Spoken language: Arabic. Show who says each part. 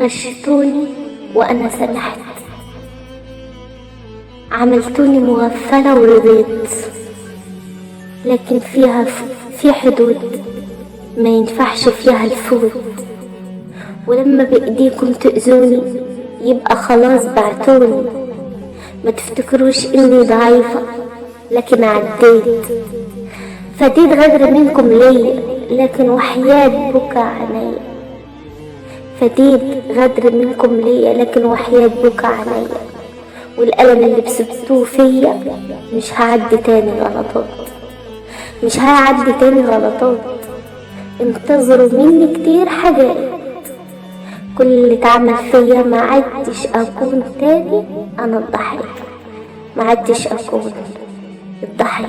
Speaker 1: غشتوني وأنا سمحت، عملتوني مغفلة ورضيت، لكن في حدود ما ينفعش فيها الفوت. ولما بإيديكم تأذوني يبقى خلاص بعتوني. ما تفتكروش إني ضعيفة، لكن عديت، فديت غدر منكم ليا، لكن وحياة بكى عينيا. فديت غدر منكم ليا، لكن وحياة بكى عينيا. والألم اللي بسبتوه فيا مش هعدي تاني غلطات، مش هعدي تاني غلطات. انتظروا مني كتير حاجات، كل اللي اتعمل فيا ما عدتش اكون تاني انا الضحية، ما عدتش اكون الضحية.